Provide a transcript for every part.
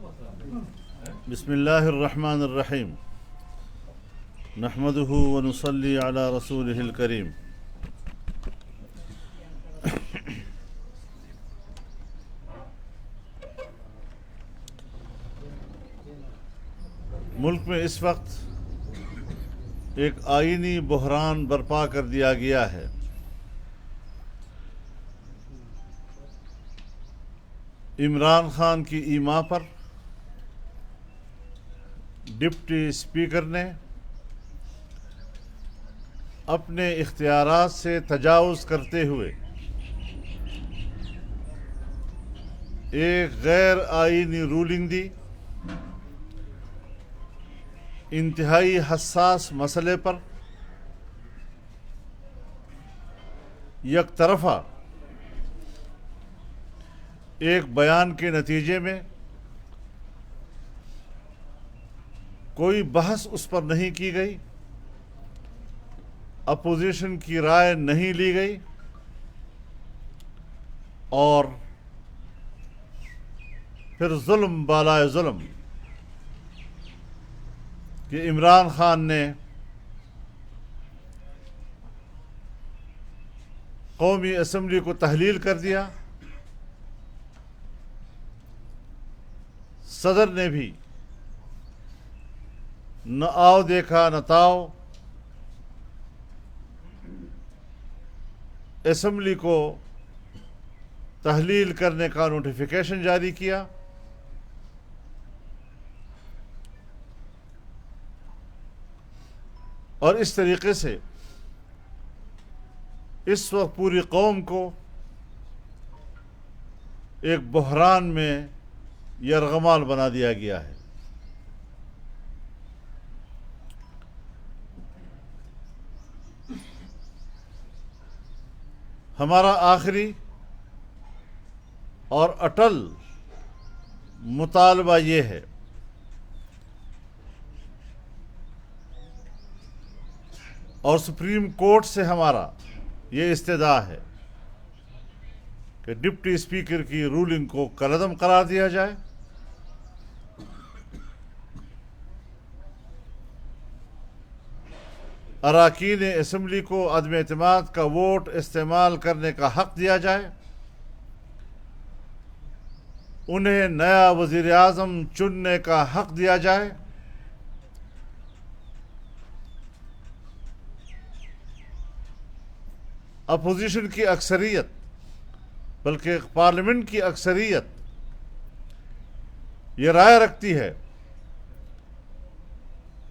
بسم اللہ الرحمن الرحیم نحمدہ ونصلی علی رسولہ الکریم. ملک میں اس وقت ایک آئینی بحران برپا کر دیا گیا ہے. عمران خان کی ایما پر ڈپٹی اسپیکر نے اپنے اختیارات سے تجاوز کرتے ہوئے ایک غیر آئینی رولنگ دی. انتہائی حساس مسئلے پر یک طرفہ ایک بیان کے نتیجے میں کوئی بحث اس پر نہیں کی گئی، اپوزیشن کی رائے نہیں لی گئی، اور پھر ظلم بالائے ظلم کہ عمران خان نے قومی اسمبلی کو تحلیل کر دیا. صدر نے بھی نہ آؤ دیکھا نہ تاؤ اسمبلی کو تحلیل کرنے کا نوٹیفیکیشن جاری کیا. اور اس طریقے سے اس وقت پوری قوم کو ایک بحران میں یرغمال بنا دیا گیا ہے. ہمارا آخری اور اٹل مطالبہ یہ ہے اور سپریم کورٹ سے ہمارا یہ استدعا ہے کہ ڈپٹی اسپیکر کی رولنگ کو کالعدم قرار دیا جائے. اراکین اسمبلی کو عدم اعتماد کا ووٹ استعمال کرنے کا حق دیا جائے. انہیں نیا وزیر اعظم چننے کا حق دیا جائے. اپوزیشن کی اکثریت بلکہ پارلیمنٹ کی اکثریت یہ رائے رکھتی ہے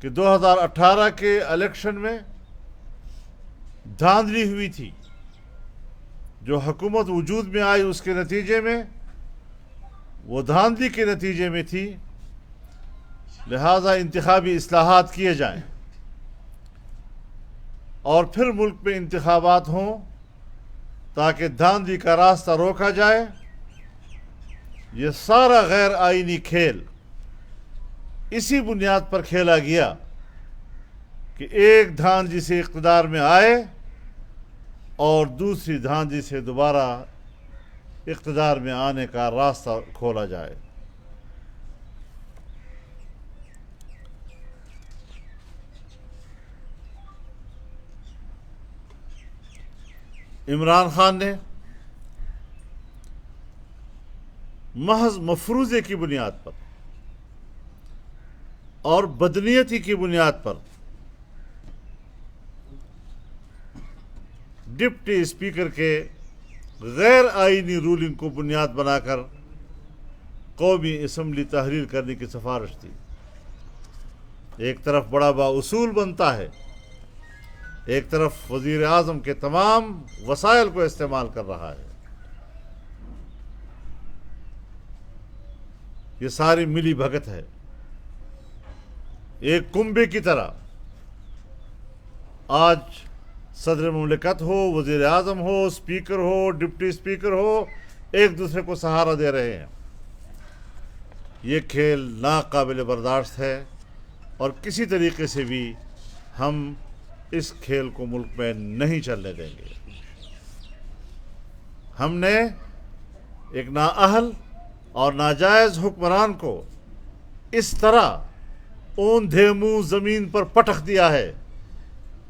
کہ 2018 کے الیکشن میں دھاندلی ہوئی تھی. جو حکومت وجود میں آئی اس کے نتیجے میں وہ دھاندلی کے نتیجے میں تھی، لہذا انتخابی اصلاحات کیے جائیں اور پھر ملک میں انتخابات ہوں تاکہ دھاندلی کا راستہ روکا جائے. یہ سارا غیر آئینی کھیل اسی بنیاد پر کھیلا گیا کہ ایک دھاندلی سے اقتدار میں آئے اور دوسری دھاندلی سے دوبارہ اقتدار میں آنے کا راستہ کھولا جائے. عمران خان نے محض مفروضے کی بنیاد پر اور بدنیتی کی بنیاد پر ڈپٹی اسپیکر کے غیر آئینی رولنگ کو بنیاد بنا کر قومی اسمبلی تحلیل کرنے کی سفارش تھی. ایک طرف بڑا با اصول بنتا ہے، ایک طرف وزیر اعظم کے تمام وسائل کو استعمال کر رہا ہے. یہ ساری ملی بھگت ہے. ایک کنبے کی طرح آج صدر مملکت ہو، وزیر اعظم ہو، اسپیکر ہو، ڈپٹی اسپیکر ہو، ایک دوسرے کو سہارا دے رہے ہیں. یہ کھیل ناقابل برداشت ہے اور کسی طریقے سے بھی ہم اس کھیل کو ملک میں نہیں چلنے دیں گے. ہم نے ایک نااہل اور ناجائز حکمران کو اس طرح اوندھے منہ زمین پر پٹخ دیا ہے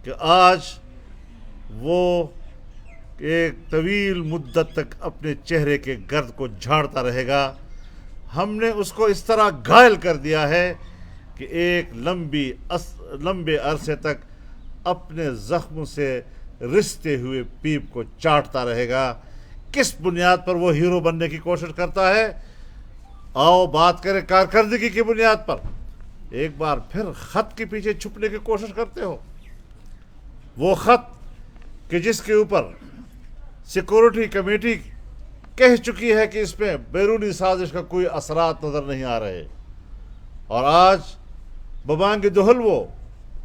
کہ آج وہ ایک طویل مدت تک اپنے چہرے کے گرد کو جھاڑتا رہے گا۔ ہم نے اس کو اس طرح گھائل کر دیا ہے کہ ایک لمبے عرصے تک اپنے زخم سے رستے ہوئے پیپ کو چاٹتا رہے گا۔ کس بنیاد پر وہ ہیرو بننے کی کوشش کرتا ہے؟ آؤ بات کریں کارکردگی کی بنیاد پر۔ ایک بار پھر خط کے پیچھے چھپنے کی کوشش کرتے ہو۔ وہ خط کہ جس کے اوپر سیکورٹی کمیٹی کہہ چکی ہے کہ اس میں بیرونی سازش کا کوئی اثرات نظر نہیں آ رہے، اور آج ببانگ دہل وہ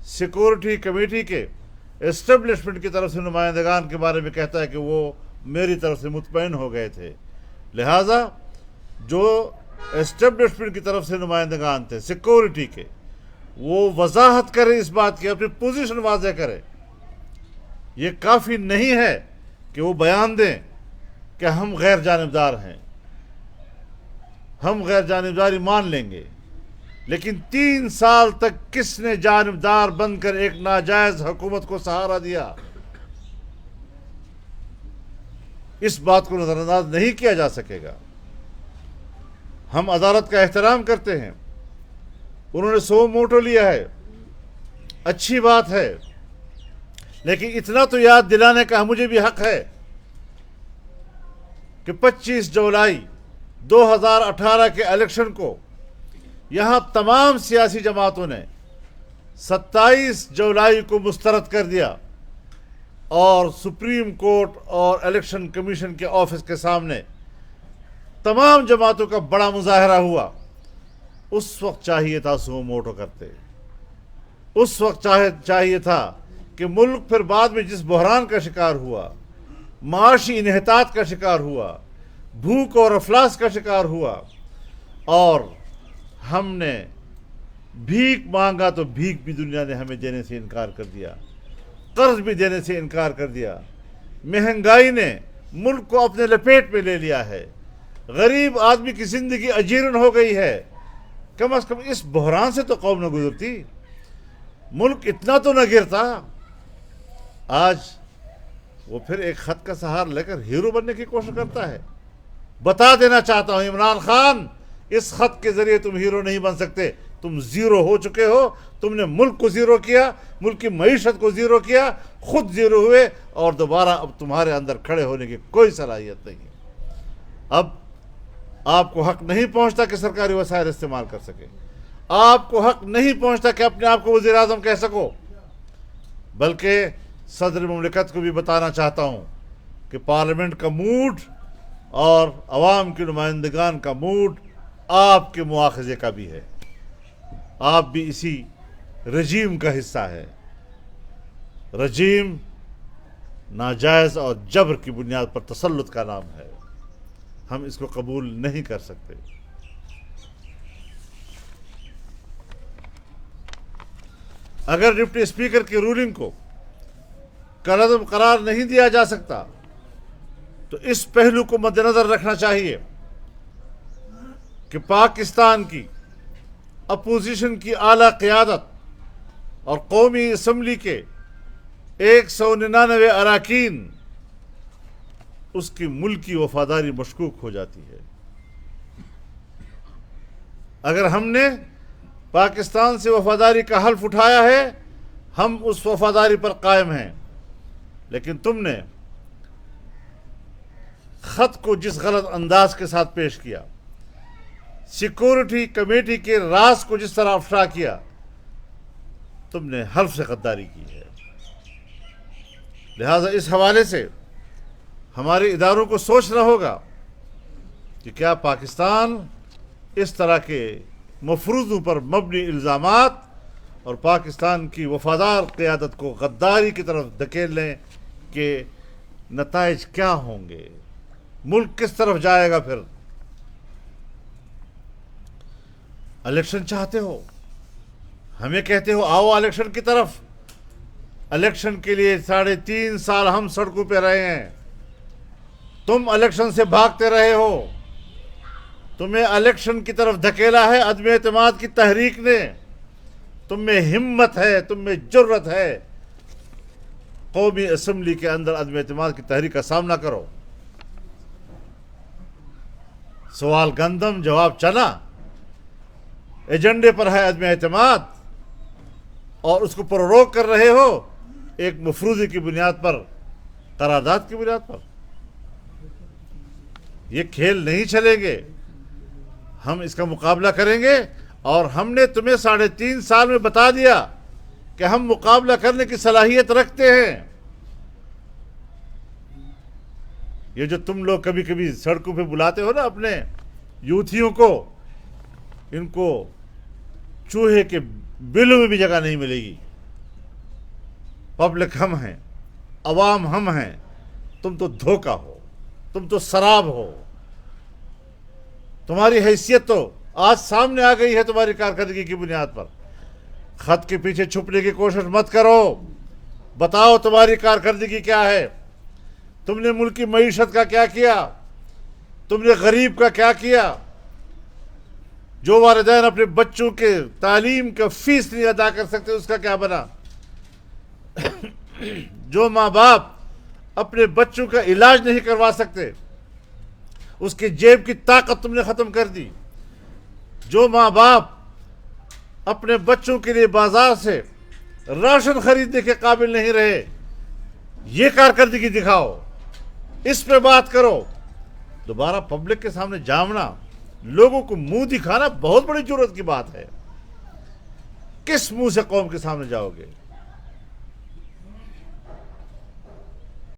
سیکورٹی کمیٹی کے اسٹیبلشمنٹ کی طرف سے نمائندگان کے بارے میں کہتا ہے کہ وہ میری طرف سے مطمئن ہو گئے تھے۔ لہٰذا جو اسٹیبلشمنٹ کی طرف سے نمائندگان تھے سیکورٹی کے، وہ وضاحت کرے اس بات کی، اپنی پوزیشن واضح کرے۔ یہ کافی نہیں ہے کہ وہ بیان دیں کہ ہم غیر جانبدار ہیں، ہم غیر جانبداری مان لیں گے، لیکن 3 سال تک کس نے جانبدار بن کر ایک ناجائز حکومت کو سہارا دیا؟ اس بات کو نظر انداز نہیں کیا جا سکے گا۔ ہم عدالت کا احترام کرتے ہیں، انہوں نے سو موٹو لیا ہے، اچھی بات ہے، لیکن اتنا تو یاد دلانے کا مجھے بھی حق ہے کہ 25 جولائی 2018 کے الیکشن کو یہاں تمام سیاسی جماعتوں نے 27 جولائی کو مسترد کر دیا، اور سپریم کورٹ اور الیکشن کمیشن کے آفس کے سامنے تمام جماعتوں کا بڑا مظاہرہ ہوا۔ اس وقت چاہیے تھا سو موٹو کرتے، اس وقت چاہیے تھا کہ ملک پھر بعد میں جس بحران کا شکار ہوا، معاشی انحطاط کا شکار ہوا، بھوک اور افلاس کا شکار ہوا، اور ہم نے بھیک مانگا تو بھیک بھی دنیا نے ہمیں دینے سے انکار کر دیا، قرض بھی دینے سے انکار کر دیا، مہنگائی نے ملک کو اپنے لپیٹ میں لے لیا ہے، غریب آدمی کی زندگی اجیرن ہو گئی ہے۔ کم از کم اس بحران سے تو قوم نہ گزرتی، ملک اتنا تو نہ گرتا۔ آج وہ پھر ایک خط کا سہارا لے کر ہیرو بننے کی کوشش کرتا ہے۔ بتا دینا چاہتا ہوں عمران خان، اس خط کے ذریعے تم ہیرو نہیں بن سکتے، تم زیرو ہو چکے ہو۔ تم نے ملک کو زیرو کیا، ملک کی معیشت کو زیرو کیا، خود زیرو ہوئے، اور دوبارہ اب تمہارے اندر کھڑے ہونے کی کوئی صلاحیت نہیں۔ اب آپ کو حق نہیں پہنچتا کہ سرکاری وسائل استعمال کر سکے، آپ کو حق نہیں پہنچتا کہ اپنے آپ کو وزیر اعظم کہہ سکو، بلکہ صدر مملکت کو بھی بتانا چاہتا ہوں کہ پارلیمنٹ کا موڈ اور عوام کے نمائندگان کا موڈ آپ کے مواخذے کا بھی ہے۔ آپ بھی اسی رجیم کا حصہ ہے۔ رجیم ناجائز اور جبر کی بنیاد پر تسلط کا نام ہے، ہم اس کو قبول نہیں کر سکتے۔ اگر ڈپٹی اسپیکر کی رولنگ کو کالعدم قرار نہیں دیا جا سکتا تو اس پہلو کو مد نظر رکھنا چاہیے کہ پاکستان کی اپوزیشن کی اعلیٰ قیادت اور قومی اسمبلی کے 199 اراکین اس کی ملکی وفاداری مشکوک ہو جاتی ہے۔ اگر ہم نے پاکستان سے وفاداری کا حلف اٹھایا ہے، ہم اس وفاداری پر قائم ہیں، لیکن تم نے خط کو جس غلط انداز کے ساتھ پیش کیا، سیکورٹی کمیٹی کے راز کو جس طرح افشا کیا، تم نے حلف سے غداری کی ہے۔ لہذا اس حوالے سے ہمارے اداروں کو سوچنا ہوگا کہ کیا پاکستان اس طرح کے مفروضوں پر مبنی الزامات اور پاکستان کی وفادار قیادت کو غداری کی طرف دھکیلنے کے نتائج کیا ہوں گے؟ ملک کس طرف جائے گا؟ پھر الیکشن چاہتے ہو، ہمیں کہتے ہو آؤ الیکشن کی طرف۔ الیکشن کے لیے 3.5 سال ہم سڑکوں پہ رہے ہیں، تم الیکشن سے بھاگتے رہے ہو، تمہیں الیکشن کی طرف دھکیلا ہے عدم اعتماد کی تحریک نے. تم میں ہمت ہے, تم میں جرت ہے, قومی اسمبلی کے اندر عدم اعتماد کی تحریک کا سامنا کرو. سوال گندم, جواب چنا. ایجنڈے پر ہے عدم اعتماد اور اس کو پرروک کر رہے ہو ایک مفروضے کی بنیاد پر, قرارداد کی بنیاد پر. یہ کھیل نہیں چلیں گے. ہم اس کا مقابلہ کریں گے اور ہم نے تمہیں 3.5 سال میں بتا دیا کہ ہم مقابلہ کرنے کی صلاحیت رکھتے ہیں. یہ جو تم لوگ کبھی کبھی سڑکوں پہ بلاتے ہو نا اپنے یوتھیوں کو, ان کو چوہے کے بلوں میں بھی جگہ نہیں ملے گی. پبلک ہم ہیں, عوام ہم ہیں, تم تو دھوکہ ہو, تم تو سراب ہو. تمہاری حیثیت تو آج سامنے آ گئی ہے تمہاری کارکردگی کی بنیاد پر. خط کے پیچھے چھپنے کی کوشش مت کرو. بتاؤ تمہاری کارکردگی کیا ہے. تم نے ملک کی معیشت کا کیا کیا, تم نے غریب کا کیا کیا. جو والدین اپنے بچوں کے تعلیم کا فیس نہیں ادا کر سکتے اس کا کیا بنا. جو ماں باپ اپنے بچوں کا علاج نہیں کروا سکتے اس کی جیب کی طاقت تم نے ختم کر دی. جو ماں باپ اپنے بچوں کے لیے بازار سے راشن خریدنے کے قابل نہیں رہے, یہ کارکردگی دکھاؤ, اس پہ بات کرو. دوبارہ پبلک کے سامنے جامنا, لوگوں کو منہ دکھانا بہت بڑی جرات کی بات ہے. کس منہ سے قوم کے سامنے جاؤ گے؟